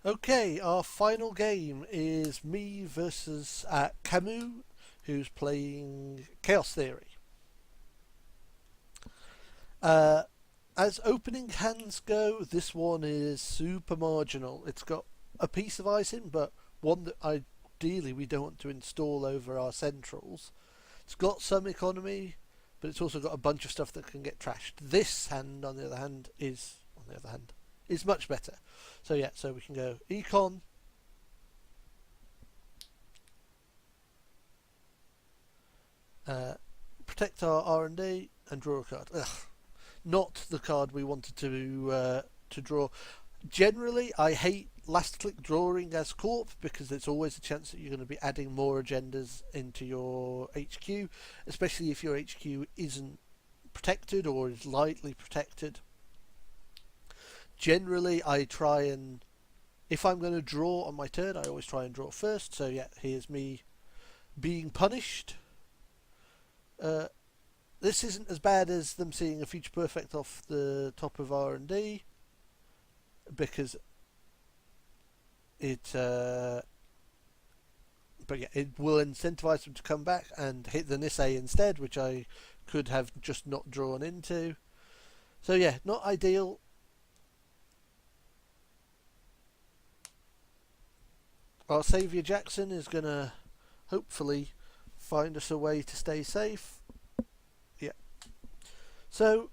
Okay, our final game is me versus Camus, who's playing Chaos Theory. Uh, as opening hands go, this one is super marginal. It's got a piece of icing, but one that ideally we don't want to install over our centrals. It's got some economy, but it's also got a bunch of stuff that can get trashed. This hand, on the other hand, is much better. So yeah, so we can go econ, uh, protect our R&D, and draw a card. Ugh, not the card we wanted to draw. Generally, I hate last click drawing as corp because there's always a chance that you're going to be adding more agendas into your HQ, especially if your HQ isn't protected or is lightly protected. Generally, I try and if I'm going to draw on my turn, I always try and draw first. So yeah, here's me being punished. Uh, this isn't as bad as them seeing a future perfect off the top of R&D because it but yeah, it will incentivize them to come back and hit the Nisei instead, which I could have just not drawn into. So yeah, not ideal. Our saviour Jackson is gonna hopefully find us a way to stay safe. Yeah. So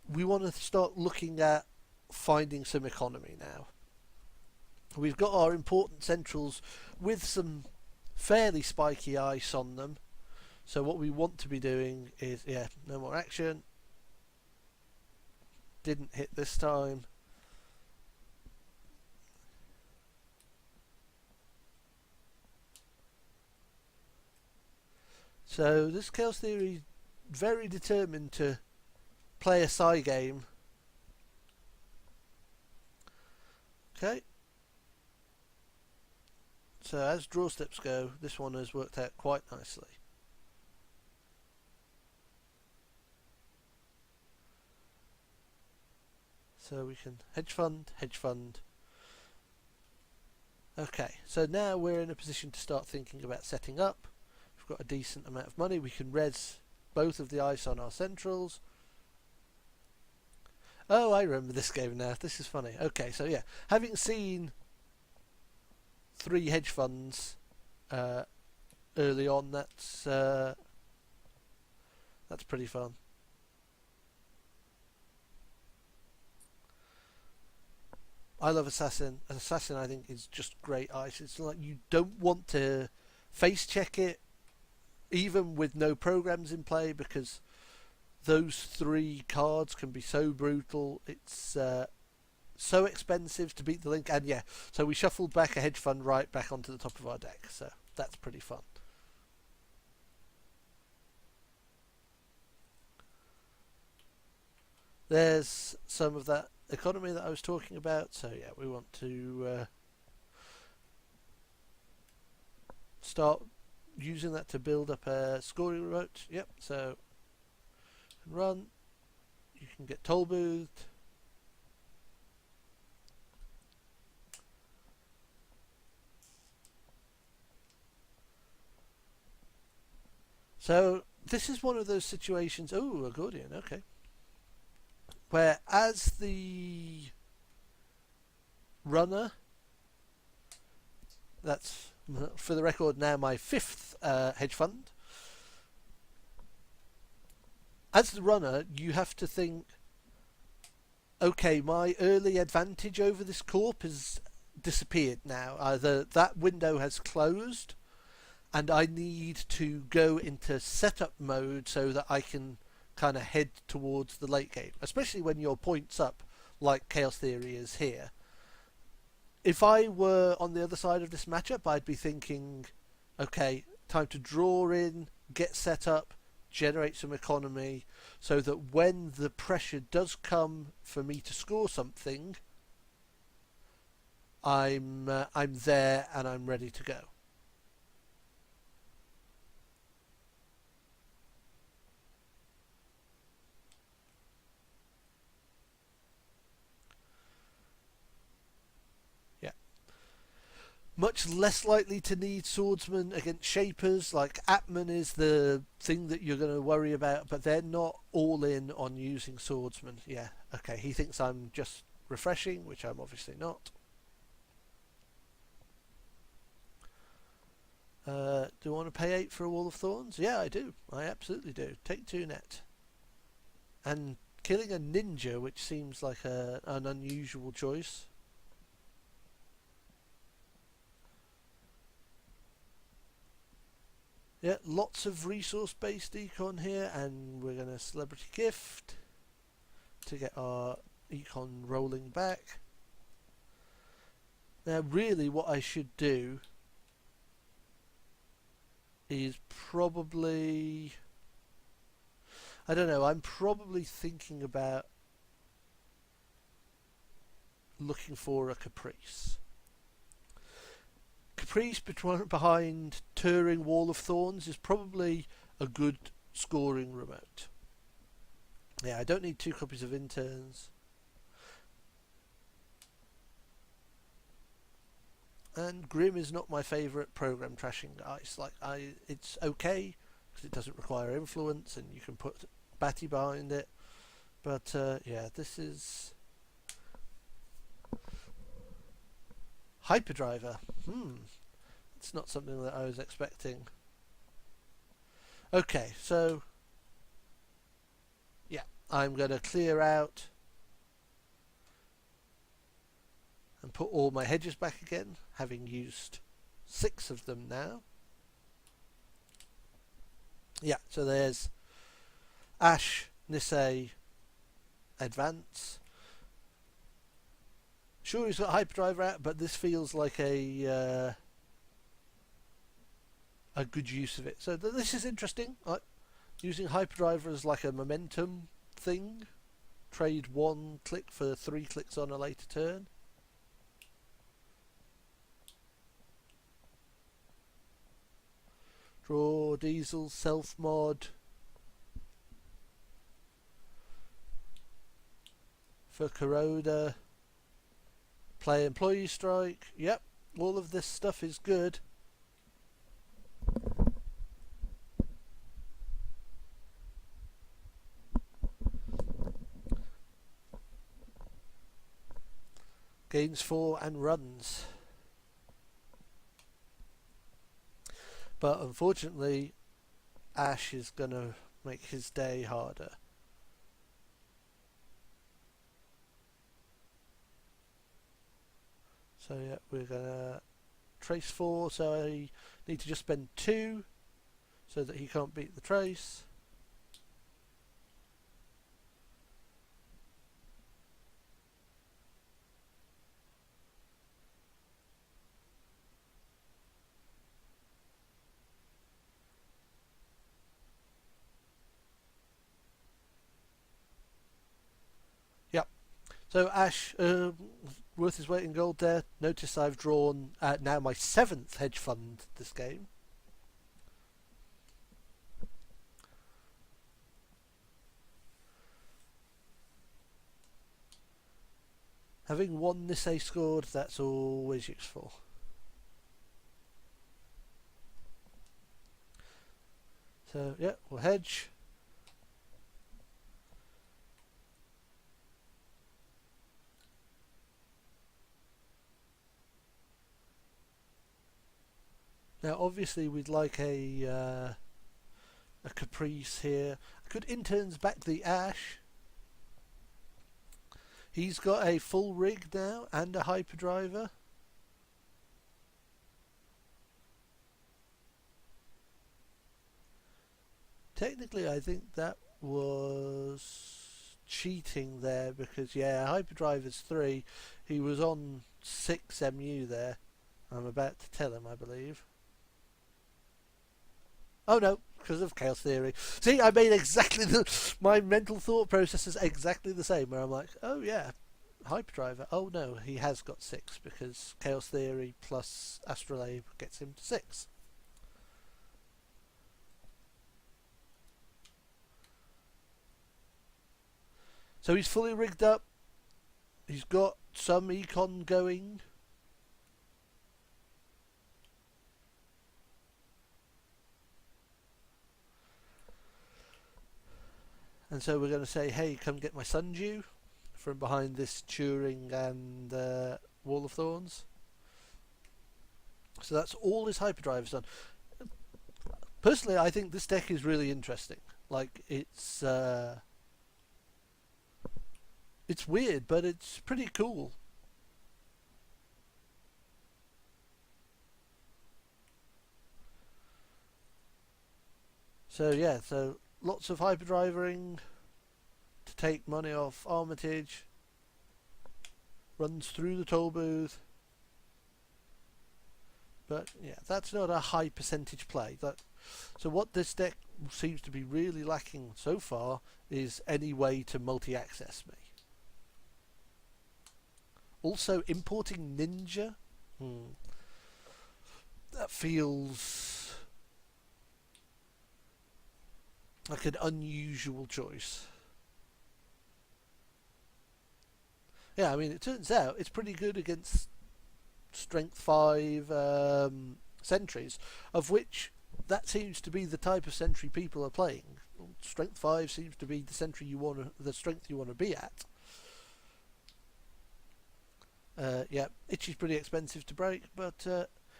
we want to start looking at finding some economy now. We've got our important centrals with some fairly spiky ice on them. So what we want to be doing is, yeah, no more action. Didn't hit this time. So this Chaos Theory is very determined to play a side game. Okay. So as draw steps go, this one has worked out quite nicely. So we can hedge fund, hedge fund. Okay, so now we're in a position to start thinking about setting up. We've got a decent amount of money. We can res both of the ice on our centrals. Oh, I remember this game now. This is funny. Okay, so yeah, having seen 3 hedge funds early on, that's pretty fun. I love Assassin. Assassin, I think, is just great ice. It's like you don't want to face check it, even with no programs in play, because those 3 cards can be so brutal. It's so expensive to beat the link, and yeah, so we shuffled back a hedge fund right back onto the top of our deck. So that's pretty fun. There's some of that economy that I was talking about. So yeah, we want to start using that to build up a scoring remote. Yep, so run. You can get toll booth. So this is one of those situations. Oh, a Gordian. Okay. Where as the runner, that's for the record now my 5th hedge fund. As the runner, you have to think, okay, my early advantage over this corp has disappeared now. Either that window has closed, and I need to go into setup mode so that I can kind of head towards the late game, especially when your points up, like Chaos Theory is here. If I were on the other side of this matchup, I'd be thinking, okay, time to draw in, get set up, generate some economy, so that when the pressure does come for me to score something, I'm there and I'm ready to go. Much less likely to need swordsmen against shapers. Like Atman is the thing that you're going to worry about, but they're not all in on using swordsmen. Yeah, okay, he thinks I'm just refreshing, which I'm obviously not. Do I want to pay 8 for a Wall of Thorns? Yeah, I do. I absolutely do. Take 2 net. And killing a ninja, which seems like an unusual choice. Yeah, lots of resource-based econ here, and we're going to celebrity gift to get our econ rolling back. Now, really, what I should do is probably... I don't know, I'm probably thinking about looking for a Caprice. Caprice behind Turing Wall of Thorns is probably a good scoring remote. Yeah, I don't need 2 copies of interns. And Grim is not my favourite program trashing ice. It's okay because it doesn't require influence, and you can put Batty behind it. But yeah, this is Hyperdriver. It's not something that I was expecting. Okay, so yeah, I'm going to clear out and put all my hedges back again, having used 6 of them now. Yeah, so there's Ash, Nisei, Advance. Sure, he's got Hyperdriver out, but this feels like a good use of it. So this is interesting. Using Hyperdriver as like a momentum thing. Trade 1 click for 3 clicks on a later turn. Draw Diesel, self-mod. For Kuroda. Play Employee Strike. Yep, all of this stuff is good. Gains 4 and runs. But unfortunately, Ash is going to make his day harder. So yeah, we're going to trace 4, so I need to just spend 2 so that he can't beat the trace. Yep. So Ash, worth his weight in gold there. Notice I've drawn now my 7th hedge fund this game. Having 1 Nisei scored, that's always useful. So yeah, we'll hedge. Now obviously we'd like a Caprice here. I could interns back the Ash. He's got a full rig now and a Hyperdriver. Technically I think that was cheating there because yeah, Hyperdriver's 3. He was on 6 MU there. I'm about to tell him, I believe. Oh no, because of chaos theory. See, I made exactly my mental thought process is exactly the same. Where I'm like, oh yeah, Hyperdriver. Oh no, he has got 6 because chaos theory plus astrolabe gets him to 6. So he's fully rigged up. He's got some econ going. And so we're going to say, hey, come get my Sundew from behind this Turing and Wall of Thorns. So that's all his hyperdrive has done. Personally, I think this deck is really interesting. Like, it's weird, but it's pretty cool. So yeah, so lots of hyperdriving to take money off Armitage. Runs through the toll booth. But yeah, that's not a high percentage play. So what this deck seems to be really lacking so far is any way to multi-access me. Also, importing Ninja. That feels like an unusual choice. Yeah, I mean, it turns out it's pretty good against Strength 5 sentries, of which that seems to be the type of sentry people are playing. Strength 5 seems to be the sentry the strength you want to be at. Yeah, Itchy's pretty expensive to break, but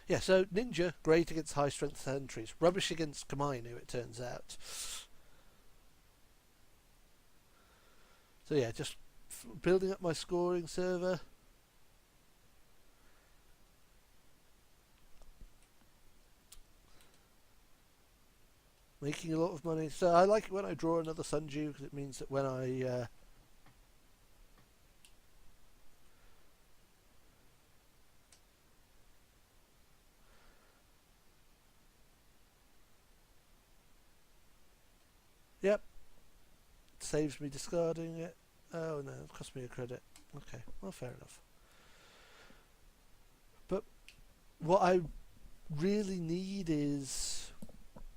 yeah, so Ninja, great against high strength sentries. Rubbish against Kamainu, it turns out. So yeah, just building up my scoring server. Making a lot of money. So I like it when I draw another Sundew, because it means that when I yep, saves me discarding it. Oh no, it cost me a credit. Okay, well, fair enough. But what I really need is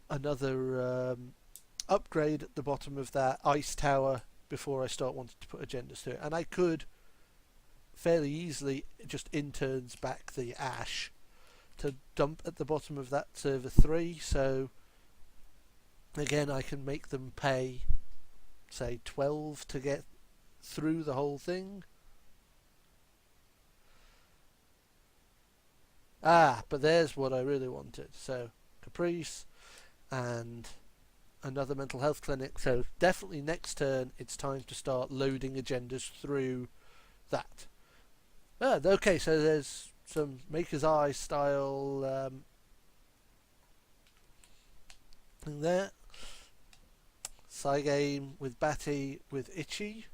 another upgrade at the bottom of that ice tower before I start wanting to put agendas to it. And I could fairly easily just interns back the ash to dump at the bottom of that server 3. So again, I can make them pay, say, 12 to get through the whole thing. But there's what I really wanted. So Caprice and another mental health clinic. So definitely next turn it's time to start loading agendas through that. Okay, so there's some Maker's Eye style thing there. Cygame with Batty with Itchy.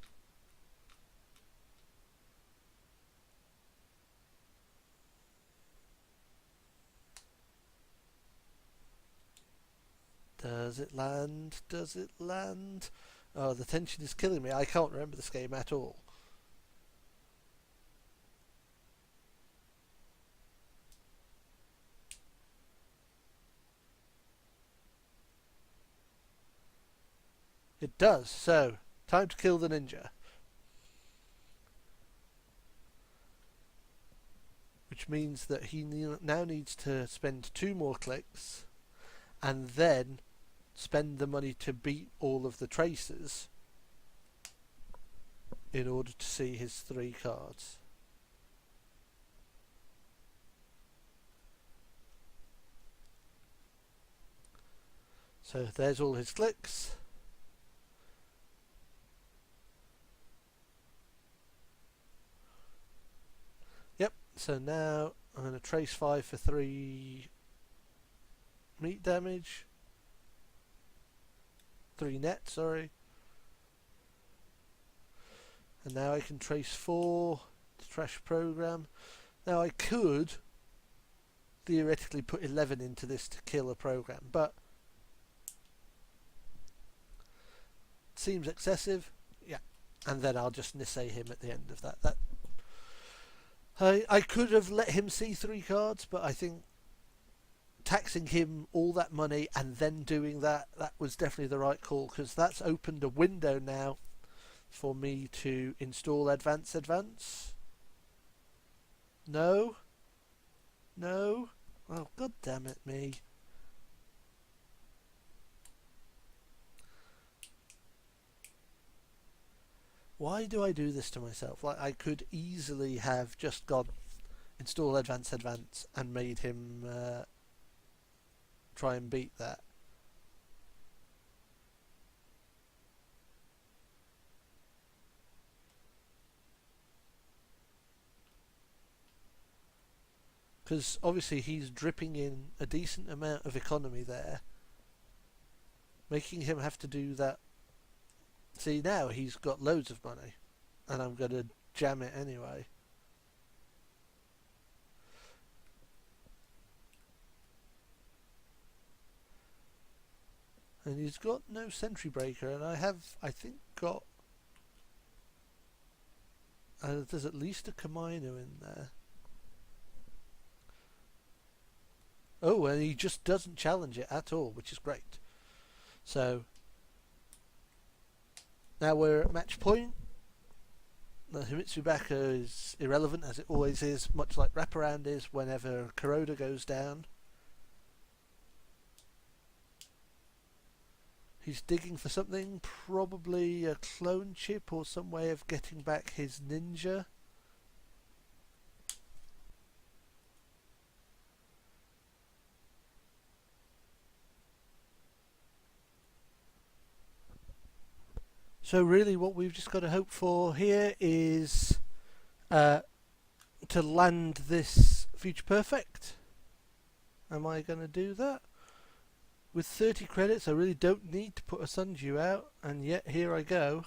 Does it land? Does it land? Oh, the tension is killing me. I can't remember this game at all. It does. So, time to kill the ninja. Which means that he now needs to spend 2 more clicks and then spend the money to beat all of the traces in order to see his 3 cards. So there's all his clicks. Yep, so now I'm going to trace 5 for 3 meat damage. 3 net, sorry. And now I can trace 4 to trash program. Now I could theoretically put 11 into this to kill a program, but it seems excessive. Yeah, and then I'll just Nisei him at the end of that. I could have let him see 3 cards, but I think taxing him all that money and then doing that was definitely the right call, because that's opened a window now for me to install advance. No. Oh, god damn it, me. Why do I do this to myself? Like, I could easily have just gone install advance and made him try and beat that. Because obviously he's dripping in a decent amount of economy there, making him have to do that. See, now he's got loads of money, and I'm going to jam it anyway. And he's got no sentry breaker, and I think, got... there's at least a Kamino in there. Oh, and he just doesn't challenge it at all, which is great. So, now we're at match point. The Himitsu Baka is irrelevant, as it always is, much like Wraparound is whenever Kuroda goes down. He's digging for something, probably a clone chip or some way of getting back his ninja. So really what we've just got to hope for here is to land this Future Perfect. Am I going to do that? With 30 credits I really don't need to put a Sunju out, and yet here I go.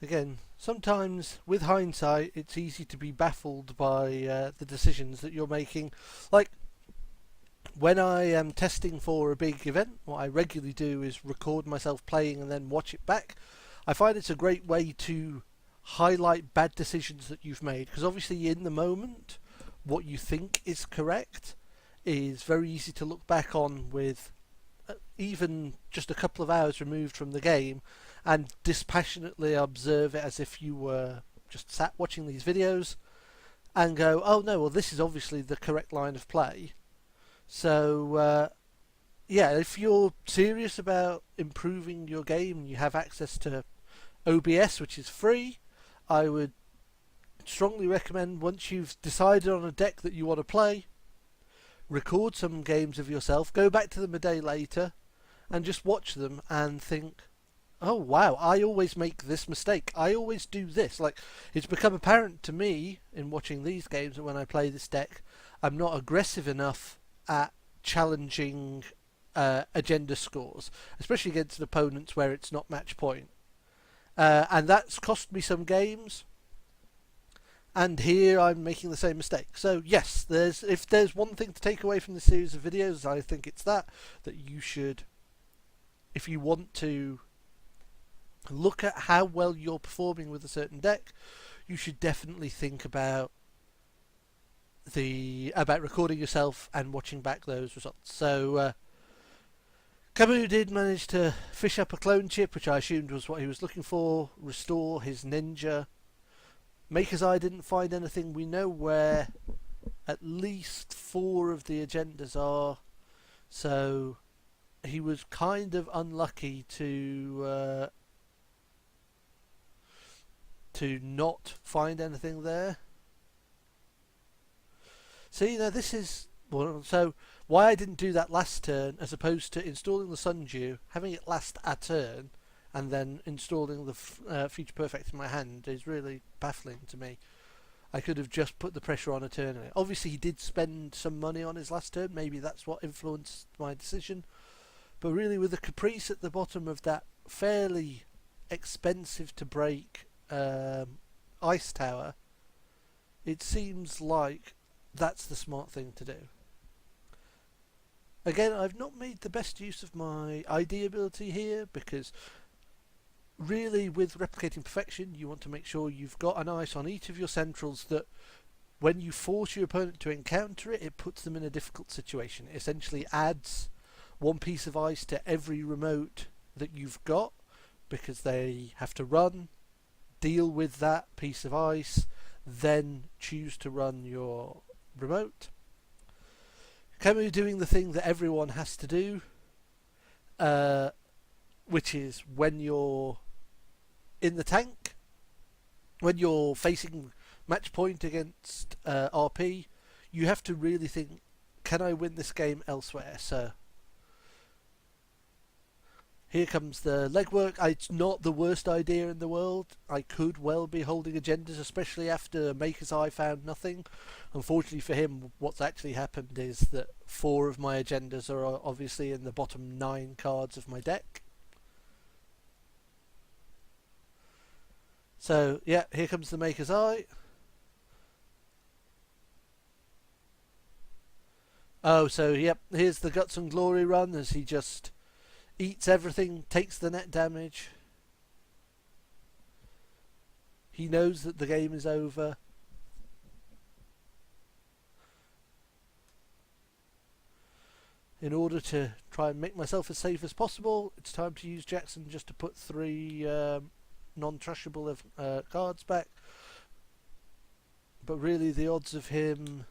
Again, sometimes with hindsight it's easy to be baffled by the decisions that you're making. Like, when I am testing for a big event, what I regularly do is record myself playing and then watch it back. I find it's a great way to highlight bad decisions that you've made, because obviously in the moment what you think is correct is very easy to look back on with even just a couple of hours removed from the game and dispassionately observe it as if you were just sat watching these videos and go, oh no, well this is obviously the correct line of play. So yeah, if you're serious about improving your game and you have access to OBS, which is free, I would strongly recommend, once you've decided on a deck that you want to play, record some games of yourself, go back to them a day later and just watch them and think, oh wow, I always make this mistake, I always do this. Like, it's become apparent to me in watching these games that when I play this deck I'm not aggressive enough at challenging agenda scores, especially against opponents where it's not match point, and that's cost me some games, and here I'm making the same mistake. So yes, if there's one thing to take away from this series of videos, I think it's that you should, if you want to look at how well you're performing with a certain deck, you should definitely think about recording yourself and watching back those results. So Camus did manage to fish up a clone chip, which I assumed was what he was looking for, restore his ninja. Maker's Eye didn't find anything. We know where at least 4 of the agendas are, so he was kind of unlucky to not find anything there. See, now this is... Well, so why I didn't do that last turn, as opposed to installing the Sunju, having it last a turn, and then installing the Future Perfect in my hand, is really baffling to me. I could have just put the pressure on a turn. Obviously he did spend some money on his last turn, maybe that's what influenced my decision. But really, with the Caprice at the bottom of that fairly expensive to break ice tower, it seems like that's the smart thing to do. Again, I've not made the best use of my ID ability here, because really with Replicating Perfection you want to make sure you've got an ice on each of your centrals that when you force your opponent to encounter it, it puts them in a difficult situation. It essentially adds one piece of ice to every remote that you've got, because they have to run, deal with that piece of ice, then choose to run your remote. Camus doing the thing that everyone has to do, which is when you're in the tank, when you're facing match point against RP, you have to really think, can I win this game elsewhere? So here comes the legwork. It's not the worst idea in the world. I could well be holding agendas, especially after Maker's Eye found nothing. Unfortunately for him, what's actually happened is that 4 of my agendas are obviously in the bottom 9 cards of my deck. So, yeah, here comes the Maker's Eye. Oh, so, yep, here's the Guts and Glory run as he just eats everything, takes the net damage. He knows that the game is over. In order to try and make myself as safe as possible, it's time to use Jackson just to put 3 non-trashable cards back. But really the odds of him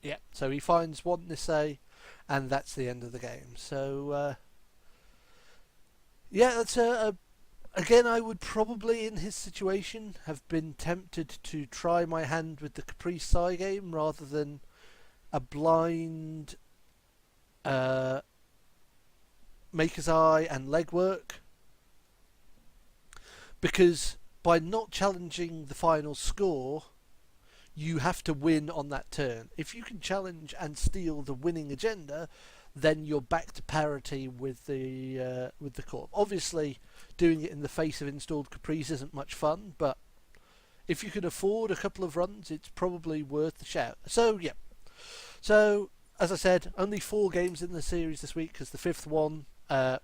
yeah, so he finds 1 Nisei, and that's the end of the game. So yeah, that's again, I would probably, in his situation, have been tempted to try my hand with the Caprice Sai game rather than a blind Maker's Eye and legwork, because by not challenging the final score, you have to win on that turn. If you can challenge and steal the winning agenda, then you're back to parity with the corp. Obviously, doing it in the face of installed Caprice isn't much fun, but if you can afford a couple of runs, it's probably worth the shout. So yeah, so as I said, only 4 games in the series this week, because the 5th one,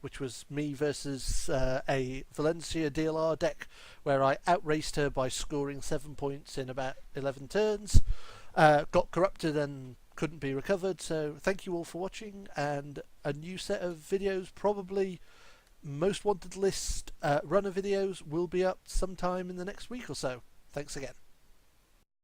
which was me versus a Valencia DLR deck, where I outraced her by scoring 7 points in about 11 turns, got corrupted and couldn't be recovered. So thank you all for watching, and a new set of videos, probably most wanted list runner videos, will be up sometime in the next week or so. Thanks again.